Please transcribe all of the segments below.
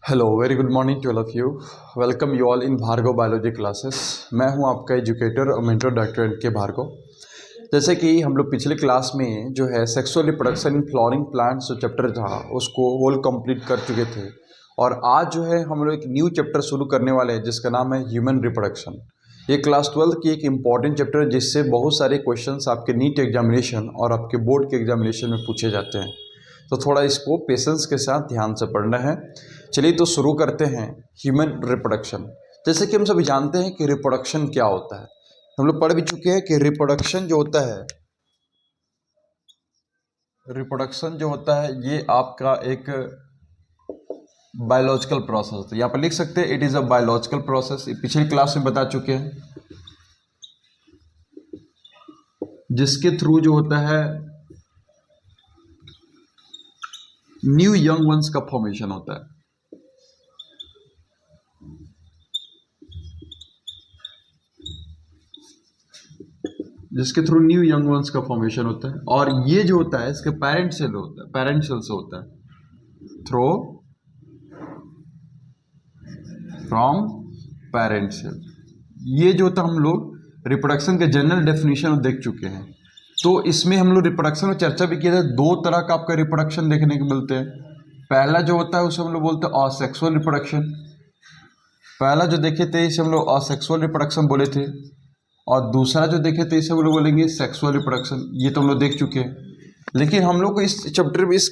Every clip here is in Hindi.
Hello very good morning to all of you. Welcome you all in Bhargav biology classes. मैं हूं आपका एजुकेटर और मेंटर डॉक्टर एन.के. भार्गव। जैसे कि हम लोग पिछले क्लास में जो है sexual reproduction in flowering plants जो चैप्टर था उसको होल कंप्लीट कर चुके थे, और आज जो है हम लोग एक न्यू चैप्टर शुरू करने वाले हैं जिसका नाम है ह्यूमन रिप्रोडक्शन। ये क्लास 12 की एक इम्पॉर्टेंट चैप्टर है जिससे बहुत सारे क्वेश्चंस आपके नीट एग्जामिनेशन और आपके बोर्ड के एग्जामिनेशन में पूछे जाते हैं, तो थोड़ा इसको पेशेंस के साथ ध्यान से पढ़ना है। चलिए तो शुरू करते हैं ह्यूमन रिप्रोडक्शन। जैसे कि हम सभी जानते हैं कि रिप्रोडक्शन क्या होता है, हम लोग पढ़ भी चुके हैं कि रिप्रोडक्शन जो होता है ये आपका एक बायोलॉजिकल प्रोसेस होता है। यहाँ पर लिख सकते हैं it is a biological process. पिछली क्लास में बता चुके हैं, जिसके थ्रू जो होता है न्यू यंग वंस का फॉर्मेशन होता है। जिसके थ्रू न्यू यंग वंस का फॉर्मेशन होता है, और ये जो होता है इसके पेरेंट सेल से होता है थ्रू फ्रॉम पेरेंट सेल। ये जो होता है हम लोग रिप्रोडक्शन के जनरल डेफिनेशन देख चुके हैं। तो इसमें हम लोग रिप्रोडक्शन में चर्चा भी किया था, दो तरह का आपका रिप्रोडक्शन देखने को मिलते हैं। पहला जो होता है उसे हम लोग बोलते हैं असेक्सुअल रिप्रोडक्शन। पहला जो देखे थे इसे हम लोग असेक्सुअल रिप्रोडक्शन बोले थे, और दूसरा जो देखे थे इसे हम लोग बोलेंगे सेक्सुअल रिप्रोडक्शन। ये तो हम लोग देख चुके हैं, लेकिन हम लोग को इस चैप्टर में इस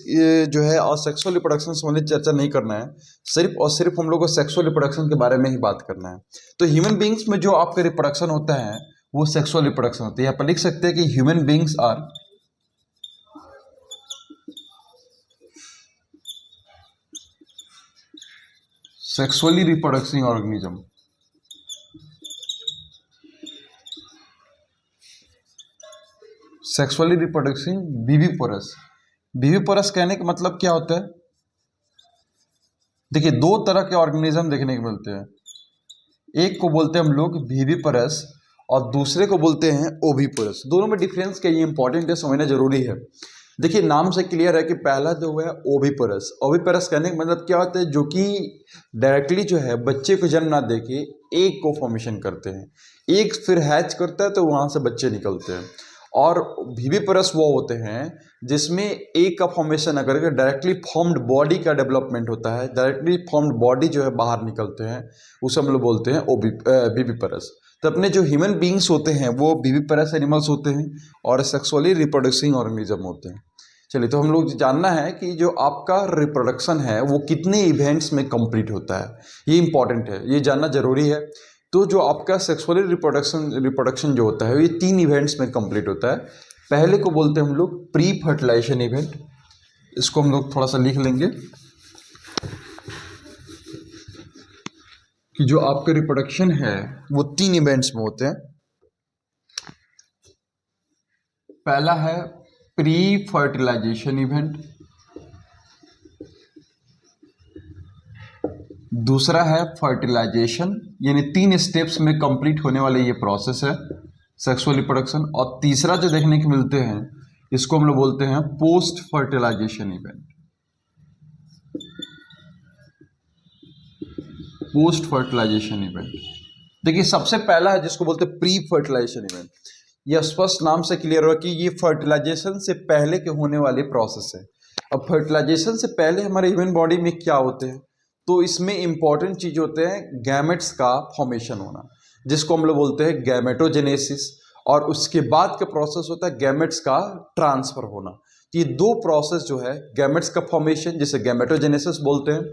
जो है असेक्सुअल रिप्रोडक्शन संबंधित चर्चा नहीं करना है। सिर्फ और सिर्फ हम लोग को सेक्सुअल रिप्रोडक्शन के बारे में ही बात करना है। तो ह्यूमन बींग्स में जो आपका रिप्रोडक्शन होता है वो सेक्सुअल रिप्रोडक्शन होता है। यहाँ पर लिख सकते हैं कि human beings are sexually reproducting organism. Sexually reproducting viviparous. Viviparous कहने का मतलब क्या होता है? देखिए, दो तरह के ऑर्गेनिज्म देखने को मिलते हैं। एक को बोलते हैं हम लोग विविपोरस और दूसरे को बोलते हैं ओविपोरस। दोनों में डिफरेंस क्या, ये इंपॉर्टेंट है, समझना जरूरी है। देखिए, नाम से क्लियर है कि पहला जो है ओविपोरस। ओविपोरस कहने का मतलब क्या होता है? जो कि डायरेक्टली जो है बच्चे को जन्म ना देके एग को फॉर्मेशन करते हैं। एग फिर हैच करता है तो वहां से बच्चे निकलते हैं। और विविपोरस वो होते हैं जिसमें एग का फॉर्मेशन अगर डायरेक्टली फॉर्म्ड बॉडी का डेवलपमेंट होता है, डायरेक्टली फॉर्म्ड बॉडी जो है बाहर निकलते हैं, उसे हम लोग बोलते हैं विविपोरस। तो अपने जो ह्यूमन बींग्स होते हैं वो विविपोरस एनिमल्स होते हैं और सेक्सुअली रिप्रोड्यूसिंग ऑर्गेनिज्म होते हैं। चलिए, तो हम लोग जानना है कि जो आपका रिप्रोडक्शन है वो कितने इवेंट्स में कंप्लीट होता है, ये इंपॉर्टेंट है, ये जानना जरूरी है। तो जो आपका सेक्सुअली रिप्रोडक्शन जो होता है ये 3 इवेंट्स में कंप्लीट होता है। पहले को बोलते हैं हम लोग प्री फर्टिलाइजेशन इवेंट। इसको हम लोग थोड़ा सा लिख लेंगे कि जो आपका रिप्रोडक्शन है वो 3 इवेंट्स में होते हैं। पहला है प्री फर्टिलाइजेशन इवेंट, दूसरा है फर्टिलाइजेशन, यानी 3 स्टेप्स में कंप्लीट होने वाले ये प्रोसेस है सेक्सुअल रिप्रोडक्शन, और तीसरा जो देखने को मिलते हैं इसको हम लोग बोलते हैं post fertilisation event. Post fertilisation event, देखिए सबसे पहला है जिसको बोलते हैं प्री फर्टिलाइजेशन इवेंट। यह स्पष्ट नाम से क्लियर हो कि ये फर्टिलाइजेशन से पहले के होने वाले प्रोसेस है। अब फर्टिलाइजेशन से पहले हमारे ह्यूमन बॉडी में क्या होते हैं, तो इसमें इंपॉर्टेंट चीज होते हैं गैमेट्स का फॉर्मेशन होना, जिसको हम लोग बोलते हैं गैमेटोजेनेसिस, और उसके बाद का प्रोसेस होता है गैमेट्स का ट्रांसफर होना। ये 2 प्रोसेस जो है, गैमेट्स का फॉर्मेशन जिसे गैमेटोजेनेसिस बोलते हैं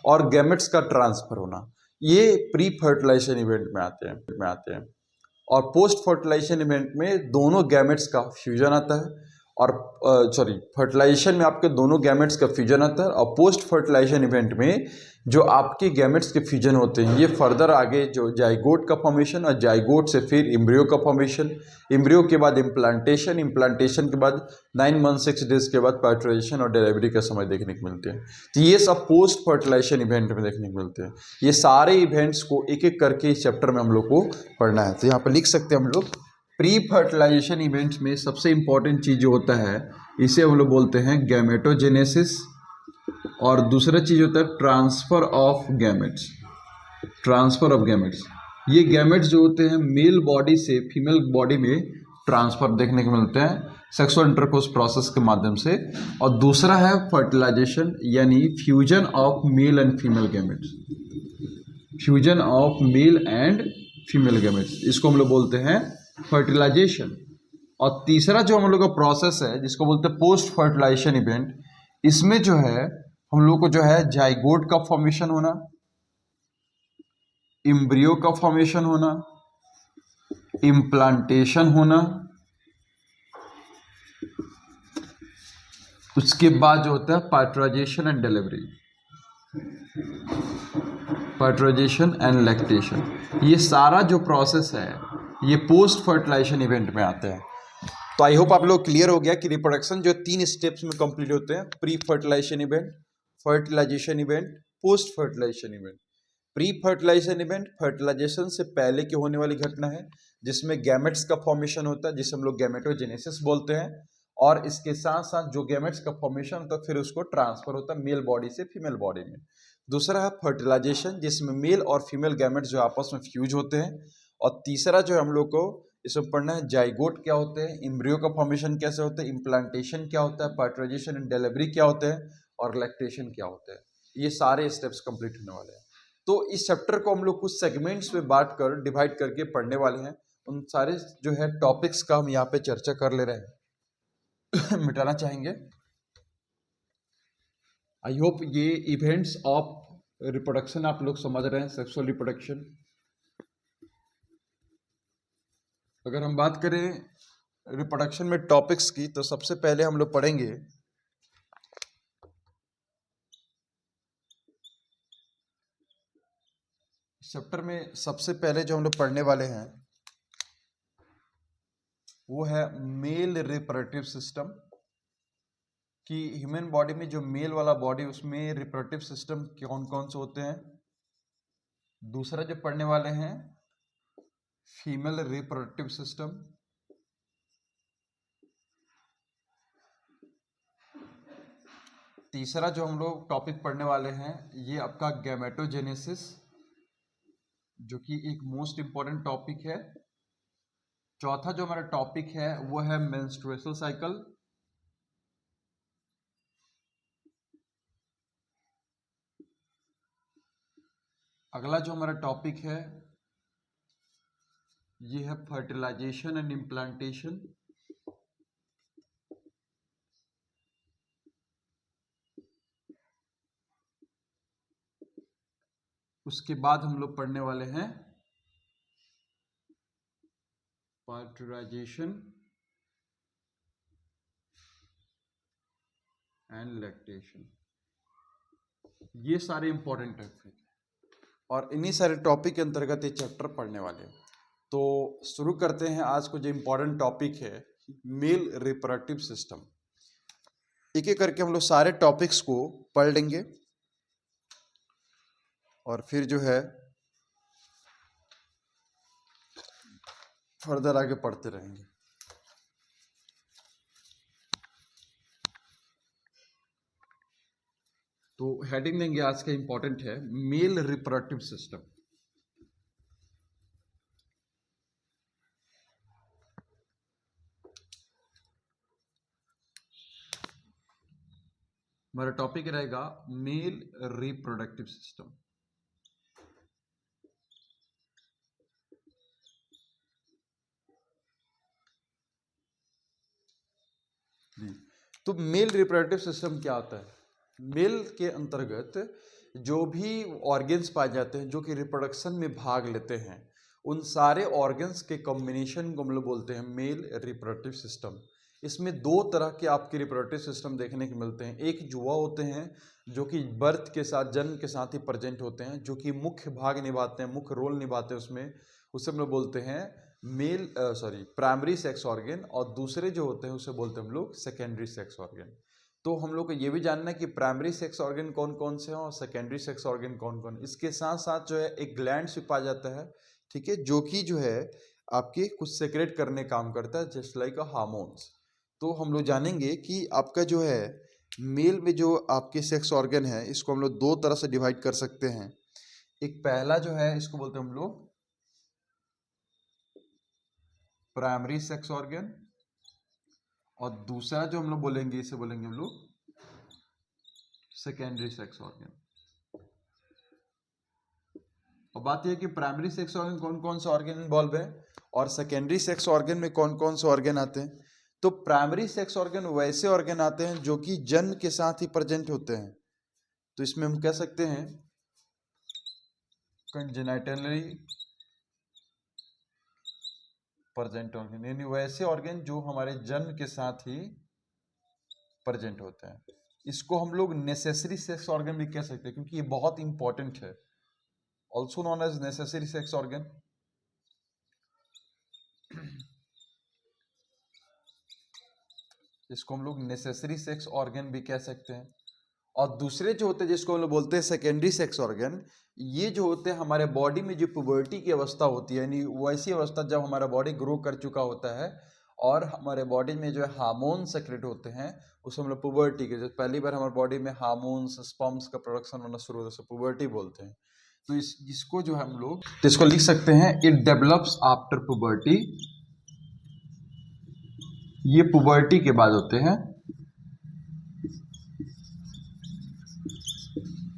और गैमेट्स का ट्रांसफर होना, ये प्री फर्टिलाइजेशन इवेंट में आते हैं। और पोस्ट फर्टिलाइजेशन इवेंट में दोनों गैमेट्स का फ्यूजन आता है, और फर्टिलाइजेशन में आपके दोनों गैमेट्स का फ्यूजन आता है, और पोस्ट फर्टिलाइजेशन इवेंट में जो आपके गैमेट्स के फ्यूजन होते हैं ये फर्दर आगे जो जाइगोट का फॉर्मेशन, और जाइगोट से फिर एम्ब्रियो का फॉर्मेशन, एम्ब्रियो के बाद इम्प्लांटेशन, इम्प्लांटेशन के बाद 9 मंथ 6 डेज के बाद पैटर्नेशन और डिलीवरी का समय देखने को मिलते हैं। तो ये सब पोस्ट फर्टिलाइजेशन इवेंट में देखने को मिलते हैं। ये सारे इवेंट्स को एक एक करके इस चैप्टर में हम लोग को पढ़ना है। तो यहाँ पर लिख सकते हैं हम लोग प्री फर्टिलाइजेशन इवेंट्स में सबसे इंपॉर्टेंट चीज जो होता है इसे हम लोग बोलते हैं गैमेटोजेनेसिस, और दूसरा चीज होता है transfer of gametes. Transfer of gametes, ये गैमेट्स जो होते हैं मेल बॉडी से फीमेल बॉडी में ट्रांसफर देखने को मिलते हैं सेक्सुअल इंटरकोर्स प्रोसेस के माध्यम से। और दूसरा है फर्टिलाइजेशन यानी fusion of male and female gametes. Fusion of male and female gametes, इसको हम लोग बोलते हैं फर्टिलाइजेशन। और तीसरा जो हम लोग का प्रोसेस है जिसको बोलते हैं पोस्ट फर्टिलाइजेशन इवेंट, इसमें जो है हम लोग को जो है जाइगोट का फॉर्मेशन होना, एम्ब्रियो का फॉर्मेशन होना, इम्प्लांटेशन होना, उसके बाद जो होता है fertilisation and delivery, fertilisation and lactation. ये सारा जो प्रोसेस है ये पोस्ट फर्टिलाइजेशन इवेंट में आते हैं। तो आई होप आप लोग क्लियर हो गया कि रिप्रोडक्शन जो 3 स्टेप्स में कंप्लीट होते हैं, pre fertilisation event, fertilisation event, post fertilisation event. Pre fertilisation event fertilisation से पहले की होने वाली घटना है जिसमें गैमेट्स का फॉर्मेशन होता है जिसे हम लोग गैमेटोजेनेसिस बोलते हैं। और इसके साथ साथ जो गैमेट्स का फॉर्मेशन होता है फिर उसको ट्रांसफर होता है मेल बॉडी से फीमेल बॉडी में। दूसरा है फर्टिलाइजेशन जिसमें मेल और फीमेल गैमेट्स जो आपस में फ्यूज होते हैं। और तीसरा जो है हम लोग को इसमें पढ़ना है जाइगोट क्या होते हैं, एम्ब्रियो का फॉर्मेशन कैसे होता है, इम्प्लांटेशन क्या होता है, फर्टिलाइजेशन एंड डिलीवरी क्या होते हैं और लैक्टेशन क्या होता है। ये सारे स्टेप्स कंप्लीट होने वाले हैं। तो इस चैप्टर को हम लोग कुछ सेगमेंट्स में बांट कर डिवाइड करके पढ़ने वाले हैं। उन सारे जो है टॉपिक्स का हम यहाँ पे चर्चा कर ले रहे हैं मिटाना चाहेंगे। आई होप ये इवेंट्स ऑफ रिप्रोडक्शन आप लोग समझ रहे हैं, सेक्सुअल रिप्रोडक्शन। अगर हम बात करें रिप्रोडक्शन में टॉपिक्स की तो सबसे पहले हम लोग पढ़ेंगे चैप्टर में सबसे पहले जो हम लोग पढ़ने वाले हैं वो है मेल रिप्रोडक्टिव सिस्टम, कि ह्यूमन बॉडी में जो मेल वाला बॉडी उसमें रिप्रोडक्टिव सिस्टम कौन कौन से होते हैं। दूसरा जो पढ़ने वाले हैं फीमेल रिप्रोडक्टिव सिस्टम। तीसरा जो हम लोग टॉपिक पढ़ने वाले हैं ये आपका गैमेटोजेनेसिस, जो कि एक मोस्ट इंपॉर्टेंट टॉपिक है। चौथा जो हमारा टॉपिक है वो है मेंस्ट्रुएशनल साइकिल। अगला जो हमारा टॉपिक है ये है फर्टिलाइजेशन एंड इम्प्लांटेशन। उसके बाद हम लोग पढ़ने वाले हैं फर्टिलाइजेशन एंड लैक्टेशन। ये सारे इंपॉर्टेंट टॉपिक और इन्हीं सारे टॉपिक के अंतर्गत ये चैप्टर पढ़ने वाले हैं। तो शुरू करते हैं आज को जो इंपॉर्टेंट टॉपिक है मेल रिप्रोडक्टिव सिस्टम। एक एक करके हम लोग सारे टॉपिक्स को पढ़ लेंगे और फिर जो है फर्दर आगे पढ़ते रहेंगे। तो हेडिंग देंगे आज का इंपॉर्टेंट है मेल रिप्रोडक्टिव सिस्टम। हमारा टॉपिक रहेगा मेल रिप्रोडक्टिव सिस्टम। तो मेल रिप्रोडक्टिव सिस्टम क्या होता है? मेल के अंतर्गत जो भी ऑर्गन्स पाए जाते हैं जो कि रिप्रोडक्शन में भाग लेते हैं उन सारे ऑर्गन्स के कॉम्बिनेशन को हम लोग बोलते हैं मेल रिप्रोडक्टिव सिस्टम। इसमें दो तरह के आपके रिप्रोडक्टिव सिस्टम देखने को मिलते हैं। एक युवा होते हैं जो कि बर्थ के साथ जन्म के साथ ही प्रेजेंट होते हैं, जो कि मुख्य भाग निभाते हैं, मुख्य रोल निभाते हैं उसमें, उसे हम लोग बोलते हैं प्राइमरी सेक्स ऑर्गन। और दूसरे जो होते हैं उसे बोलते हैं हम लोग सेकेंडरी सेक्स ऑर्गन। तो हम लोग को ये भी जानना है कि प्राइमरी सेक्स ऑर्गन कौन कौन से हैं और सेकेंडरी सेक्स ऑर्गन कौन कौन। इसके साथ साथ जो है एक ग्लैंड भी पाया जाता है, ठीक है, जो कि जो है आपके कुछ सेक्रेट करने काम करता है जस्ट लाइक अ हार्मोन्स। तो हम लोग जानेंगे कि आपका जो है मेल में जो आपके सेक्स ऑर्गन है इसको हम लोग दो तरह से डिवाइड कर सकते हैं। एक पहला जो है इसको बोलते हैं हम लोग प्राइमरी सेक्स ऑर्गन, और दूसरा जो हम लोग बोलेंगे इसे बोलेंगे हम लोग सेकेंडरी सेक्स ऑर्गन। और बात यह है कि प्राइमरी सेक्स ऑर्गन कौन कौन से ऑर्गन इन्वॉल्व है और सेकेंडरी सेक्स ऑर्गन में कौन कौन से ऑर्गन आते हैं। तो प्राइमरी सेक्स ऑर्गन वैसे ऑर्गन आते हैं जो कि जन्म के साथ ही प्रेजेंट होते हैं। तो इसमें हम कह सकते हैं कंजेनिटली प्रेजेंट ऑर्गन, यानी वैसे ऑर्गन जो हमारे जन्म के साथ ही प्रेजेंट होते हैं। इसको हम लोग नेसेसरी सेक्स ऑर्गन भी कह सकते हैं क्योंकि ये बहुत इंपॉर्टेंट है, also known as necessary sex organ. इसको हम लोग नेसेसरी सेक्स ऑर्गन भी कह सकते हैं। और दूसरे जो होते हैं जिसको हम लोग बोलते हैं सेकेंडरी सेक्स ऑर्गन, ये जो होते हैं हमारे बॉडी में जो पुबर्टी की अवस्था होती है, यानी वैसी अवस्था जब हमारा बॉडी ग्रो कर चुका होता है और हमारे बॉडी में जो है हार्मोन सेक्रेट होते हैं, उसे हम लोग पुबर्टी के, जब पहली बार हमारे बॉडी में हार्मोन्स स्पर्म्स का प्रोडक्शन होना शुरू होता है पुबर्टी बोलते हैं। तो इसको जो है हम लोग तो इसको लिख सकते हैं इट डेवलप्स आफ्टर पुबर्टी, ये पुबर्टी के बाद होते हैं,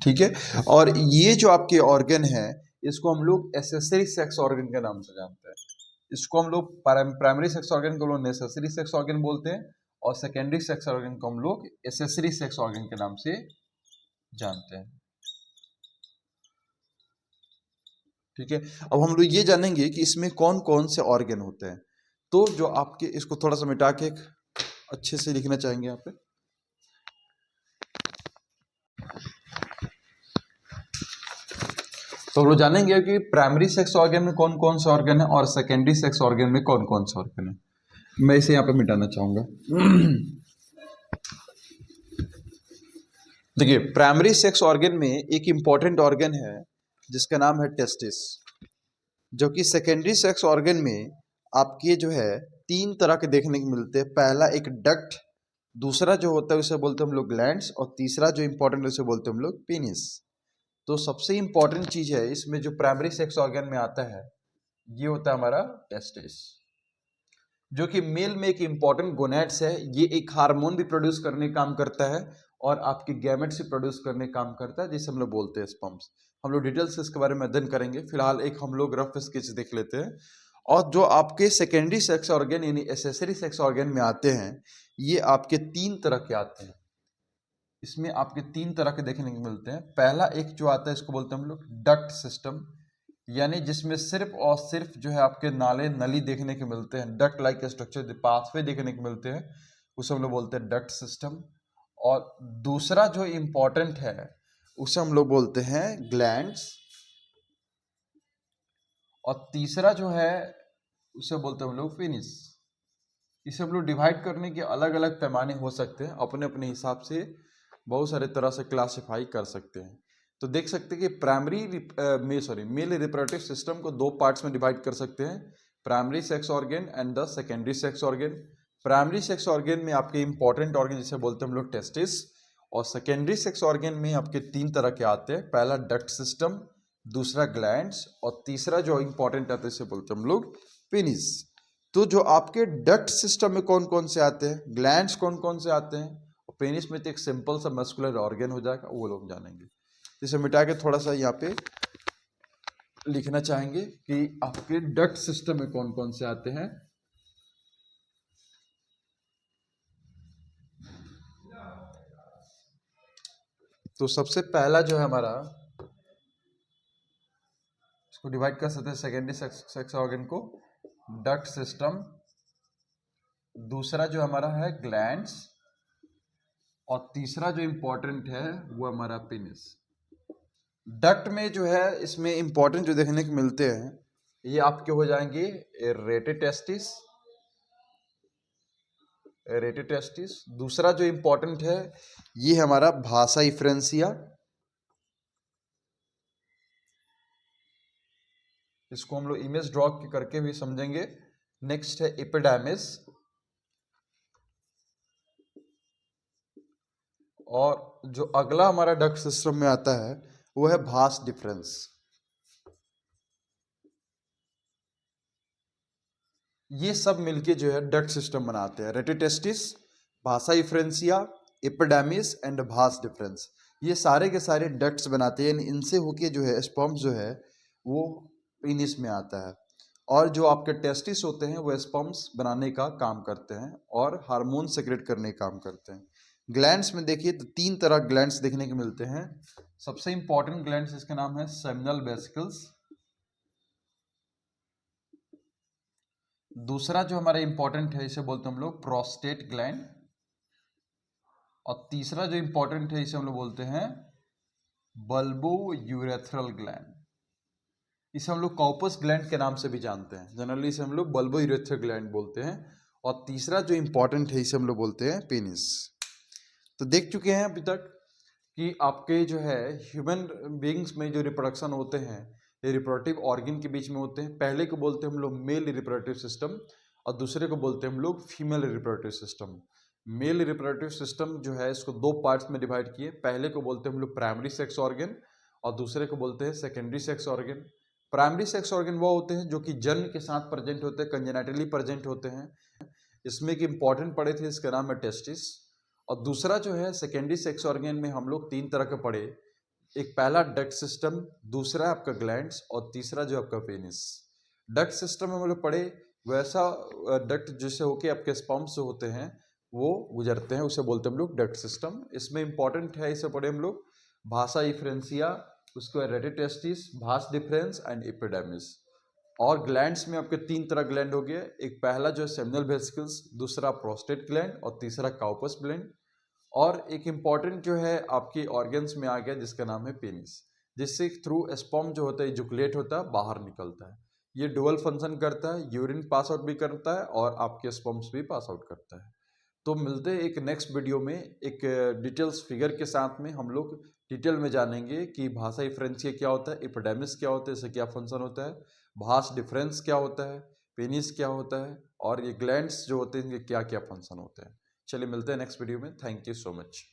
ठीक है। और ये जो आपके ऑर्गन है इसको हम लोग एसेसरी सेक्स ऑर्गन के नाम से जानते हैं। इसको हम लोग प्राइमरी सेक्स ऑर्गन को लोग नेसेसरी सेक्स ऑर्गन बोलते हैं और सेकेंडरी सेक्स ऑर्गन को हम लोग एसेसरी सेक्स ऑर्गन के नाम से जानते हैं, ठीक है। अब हम लोग ये जानेंगे कि इसमें कौन कौन से ऑर्गन होते हैं। तो जो आपके इसको थोड़ा सा मिटा के अच्छे से लिखना चाहेंगे यहाँ पे। तो हम लोग जानेंगे कि प्राइमरी सेक्स ऑर्गन में कौन कौन से ऑर्गन है और सेकेंडरी सेक्स ऑर्गन में कौन कौन से ऑर्गन है। मैं इसे यहाँ पे मिटाना चाहूंगा। देखिए प्राइमरी सेक्स ऑर्गन में एक इंपॉर्टेंट ऑर्गन है जिसका नाम है टेस्टिस, जो कि सेकेंडरी सेक्स ऑर्गन में आपके जो है तीन तरह के देखने को मिलते हैं। पहला एक डक्ट, दूसरा जो होता है उसे बोलते हैं हम लोग ग्लैंड्स, और तीसरा जो इंपॉर्टेंट उसे बोलते हैं हम लोग पेनिस। तो सबसे इंपॉर्टेंट चीज है इसमें जो प्राइमरी सेक्स ऑर्गन में आता है ये होता है हमारा टेस्टिस, जो कि मेल में एक इंपॉर्टेंट गोनेड्स है। ये एक हार्मोन भी प्रोड्यूस करने का काम करता है और आपके गैमेट्स भी प्रोड्यूस करने का काम करता है, जिसे हम लोग बोलते हैं स्पर्म्स। हम लोग डिटेल्स इसके बारे में अध्ययन करेंगे, फिलहाल एक हम लोग रफ स्केच देख लेते हैं। और जो आपके सेकेंडरी सेक्स ऑर्गन यानी एसेसरी सेक्स ऑर्गन में आते हैं, ये आपके तीन तरह के आते हैं। इसमें आपके तीन तरह के देखने को मिलते हैं। पहला एक जो आता है इसको बोलते हैं हम लोग डक्ट सिस्टम, यानी जिसमें सिर्फ और सिर्फ जो है आपके नाले नली देखने को मिलते हैं, डक्ट लाइक स्ट्रक्चर पाथवे देखने को मिलते हैं, उसे हम लोग बोलते हैं डक्ट सिस्टम। और दूसरा जो इंपॉर्टेंट है उसे हम लोग बोलते हैं ग्लैंड्स, और तीसरा जो है उसे बोलते हैं हम लोग पेनिस। इसे हम लोग डिवाइड करने के अलग अलग पैमाने हो सकते हैं, अपने अपने हिसाब से बहुत सारे तरह से क्लासिफाई कर सकते हैं। तो देख सकते हैं कि मेल रिप्रोडक्टिव सिस्टम को दो पार्ट्स में डिवाइड कर सकते हैं, primary sex organ and the secondary sex organ. Primary sex organ में आपके इंपॉर्टेंट ऑर्गन जिसे बोलते हैं हम लोग टेस्टिस, और सेकेंडरी सेक्स ऑर्गन में आपके तीन तरह के आते हैं। पहला डक्ट सिस्टम, दूसरा ग्लैंड्स, और तीसरा जो इंपॉर्टेंट आता है इसे बोलते हैं हम लोग पेनिस। तो जो आपके डक्ट सिस्टम में कौन कौन से आते हैं, ग्लैंड्स कौन कौन से आते हैं, और पेनिस में तो एक सिंपल सा मस्कुलर ऑर्गन हो जाएगा, वो लोग जानेंगे। इसे मिटा के थोड़ा सा यहाँ पे लिखना चाहेंगे कि आपके डक्ट सिस्टम में कौन कौन से आते हैं। तो सबसे पहला जो है हमारा, इसको डिवाइड कर सकते हैं सेकेंडरी सेक्स ऑर्गन को डक्ट सिस्टम, दूसरा जो हमारा है ग्लैंड्स, और तीसरा जो इंपॉर्टेंट है वो हमारा पेनिस। डक्ट में जो है इसमें इंपॉर्टेंट जो देखने को मिलते हैं ये आपके हो जाएंगे रेटेटेस्टिस, दूसरा जो इंपॉर्टेंट है ये हमारा भासा इफ्रेंसिया, इसको हम लोग इमेज ड्रॉ करके भी समझेंगे। नेक्स्ट है एपिडाइमिस, और जो अगला हमारा डक्ट सिस्टम में आता है वो है भास डिफरेंस। ये सब मिलके जो है डक्ट सिस्टम बनाते हैं, रेटिटेस्टिस, भासा efferentia, epidermis and Bhasa difference. ये सारे के सारे डक्ट्स बनाते हैं, इनसे होके जो है स्पर्म जो है वो पेनिस में आता है। और जो आपके टेस्टिस होते हैं वो स्पर्म्स बनाने का काम करते हैं और हार्मोन सेक्रेट करने का काम करते हैं। ग्लैंड्स में देखिए तो 3 तरह ग्लैंड्स देखने को मिलते हैं। सबसे इंपॉर्टेंट ग्लैंड्स इसका नाम है सेमिनल वेसिकल्स। दूसरा जो हमारा इंपॉर्टेंट है इसे बोलते हैं हम लोग प्रोस्टेट ग्लैंड। और तीसरा जो इंपॉर्टेंट है इसे हम लोग बोलते हैं बल्बो यूरेथ्रल ग्लैंड। इसे हम लोग कॉपस ग्लैंड के नाम से भी जानते हैं, जनरली इसे हम लोग बल्बो यूरेथ्रल ग्लैंड बोलते हैं। और तीसरा जो इंपॉर्टेंट है इसे हम लोग बोलते हैं पेनिस। तो देख चुके हैं अभी तक कि आपके जो है ह्यूमन बीइंग्स में जो रिप्रोडक्शन होते हैं ये रिप्रोडक्टिव ऑर्गन के बीच में होते हैं। पहले को बोलते हैं हम लोग मेल रिप्रोडक्टिव सिस्टम और दूसरे को बोलते हैं हम लोग female reproductive system. Male reproductive system जो है इसको 2 पार्ट्स में डिवाइड किए। पहले को बोलते हैं हम लोग प्राइमरी सेक्स ऑर्गन और दूसरे को बोलते हैं secondary sex organ. Primary sex organ वो होते हैं जो कि जन्म के साथ प्रेजेंट होते हैं, कंजेनिटली प्रेजेंट होते हैं। इसमें एक इंपॉर्टेंट पढ़े थे, इसका नाम है टेस्टिस। और दूसरा जो है सेकेंडरी सेक्स ऑर्गन में हम लोग 3 तरह के पढ़े। एक पहला डक्ट सिस्टम, दूसरा आपका ग्लैंड्स और तीसरा जो आपका पेनिस। डक्ट सिस्टम में हम लोग पढ़े वैसा डक्ट जिससे होके आपके स्पर्म्स जो होते हैं वो गुजरते हैं, उसे बोलते हैं हम लोग डक्ट सिस्टम। इसमें इंपॉर्टेंट है, इसे पढ़े हम लोग भासा इफ्रेंसिया, उसको rete testis, Bhasa difference and epidermis. और ग्लैंड्स में आपके 3 तरह ग्लैंड हो गए। एक पहला जो है सेमिनल वेसिकल्स, दूसरा प्रोस्टेट ग्लैंड और तीसरा काउपस ग्लैंड। और एक इम्पॉर्टेंट जो है आपकी ऑर्गन्स में आ गया जिसका नाम है पेनिस, जिससे थ्रू स्पर्म जो होता है इजुकुलेट होता है, बाहर निकलता है। ये डुअल फंक्शन करता है, यूरिन पास आउट भी करता है और आपके स्पर्म्स भी पास आउट करता है। तो मिलते हैं एक नेक्स्ट वीडियो में एक डिटेल्स फिगर के साथ में। हम लोग डिटेल में जानेंगे कि भाषा इफ्रेंसिया क्या होता है, एपिडेमिस क्या होता है, इससे क्या फंक्शन होता है, भास डिफरेंस क्या होता है, पेनिस क्या होता है और ये ग्लैंड्स जो होते हैं इनके क्या क्या फंक्शन होते हैं। चलिए मिलते हैं नेक्स्ट वीडियो में। Thank you so much.